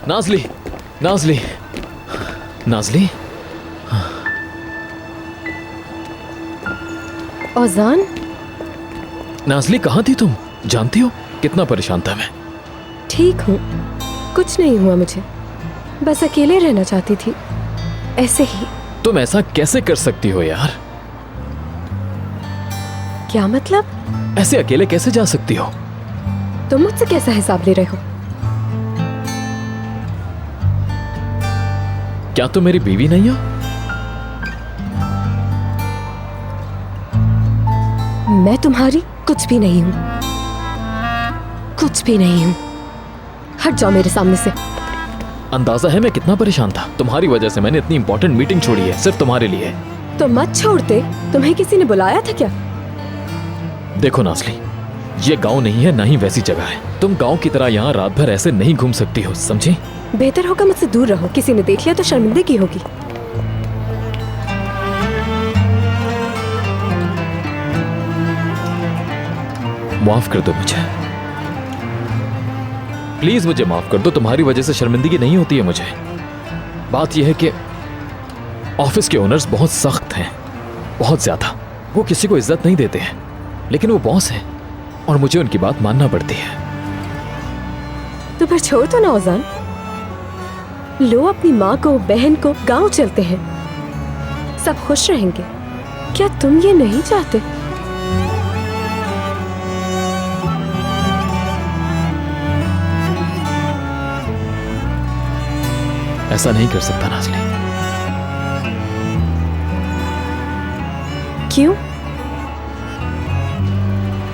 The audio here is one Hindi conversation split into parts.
नाज़ली, नाज़ली, नाज़ली। औजान, नाज़ली कहाँ थी तुम? जानती हो कितना परेशान था मैं। ठीक हूँ, कुछ नहीं हुआ मुझे, बस अकेले रहना चाहती थी, ऐसे ही। तुम ऐसा कैसे कर सकती हो यार? क्या मतलब? ऐसे अकेले कैसे जा सकती हो? तुम मुझसे कैसा हिसाब ले रहे हो? क्या तुम मेरी बीवी नहीं हो? मैं तुम्हारी कुछ भी नहीं हूँ, कुछ भी नहीं हूँ। हट जाओ मेरे सामने से। अंदाजा है मैं कितना परेशान था। तुम्हारी वजह से मैंने इतनी इंपॉर्टेंट मीटिंग छोड़ी है, सिर्फ तुम्हारे लिए। तो मत छोड़ते, तुम्हें किसी ने बुलाया था क्या? देखो नाज़ली, ये गांव नहीं है, ना ही वैसी जगह है। तुम गांव की तरह यहाँ रात भर ऐसे नहीं घूम सकती हो, समझी? बेहतर होगा मुझसे दूर रहो, किसी ने देख लिया तो शर्मिंदगी होगी। माफ कर दो मुझे, प्लीज मुझे माफ कर दो। तुम्हारी वजह से शर्मिंदगी नहीं होती है मुझे। बात यह है कि ऑफिस के ओनर्स बहुत सख्त हैं, बहुत ज्यादा। वो किसी को इज्जत नहीं देते हैं, लेकिन वो बॉस हैं और मुझे उनकी बात मानना पड़ती है। तो फिर छोड़ दो ना औजान, लो अपनी माँ को, बहन को, गांव चलते हैं, सब खुश रहेंगे। क्या तुम ये नहीं चाहते? ऐसा नहीं कर सकता नाज़ली। क्यों?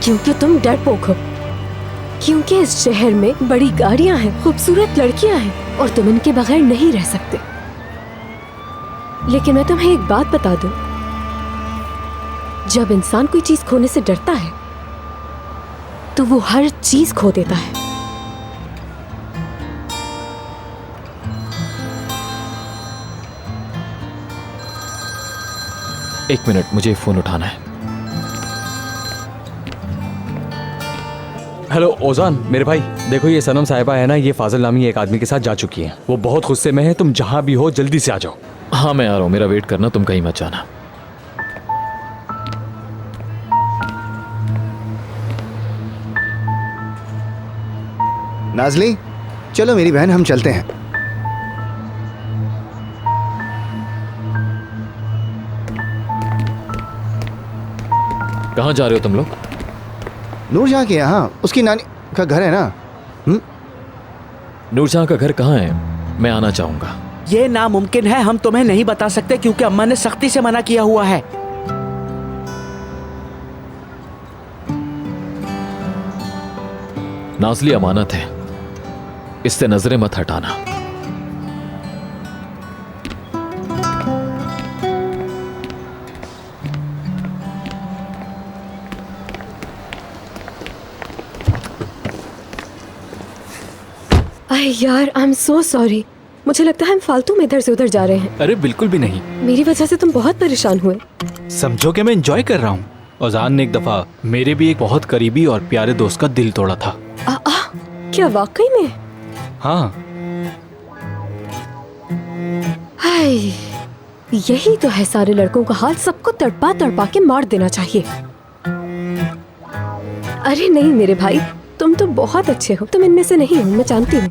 क्योंकि तुम डरपोक हो, क्योंकि इस शहर में बड़ी गाड़ियां हैं, खूबसूरत लड़कियां हैं और तुम इनके बगैर नहीं रह सकते। लेकिन मैं तुम्हें एक बात बता दूं, जब इंसान कोई चीज खोने से डरता है तो वो हर चीज खो देता है। एक मिनट, मुझे फोन उठाना है। हेलो ओजान, मेरे भाई देखो, ये सनम साहिबा है ना, ये फाजिल नामी एक आदमी के साथ जा चुकी हैं। वो बहुत गुस्से में है, तुम जहां भी हो जल्दी से आ जाओ। हाँ मैं आ रहा हूँ, मेरा वेट करना, तुम कहीं मत जाना। नाज़ली, चलो मेरी बहन, हम चलते हैं। कहाँ जा रहे हो तुम लोग? नूरजहां के यहाँ, उसकी नानी का घर है ना। नूरजहां का घर कहाँ है? मैं आना चाहूंगा। ये नामुमकिन है, हम तुम्हें नहीं बता सकते क्योंकि अम्मा ने सख्ती से मना किया हुआ है। नाज़ली अमानत है, इससे नजरें मत हटाना। अरे यार, आई एम सो सॉरी। मुझे लगता है हम फालतू में इधर से उधर जा रहे हैं। अरे बिल्कुल भी नहीं, मेरी वजह से तुम बहुत परेशान हुए। समझो कि मैं एंजॉय कर रहा हूँ। औजान ने एक दफा मेरे भी एक बहुत करीबी और प्यारे दोस्त का दिल तोड़ा था। क्या वाकई में? हाँ। हाय, यही तो है सारे लड़कों का हाल, सबको तड़पा तड़पा के मार देना चाहिए। अरे नहीं मेरे भाई, तुम तो बहुत अच्छे हो, तुम इनमें से नहीं हो, मैं जानती हूँ।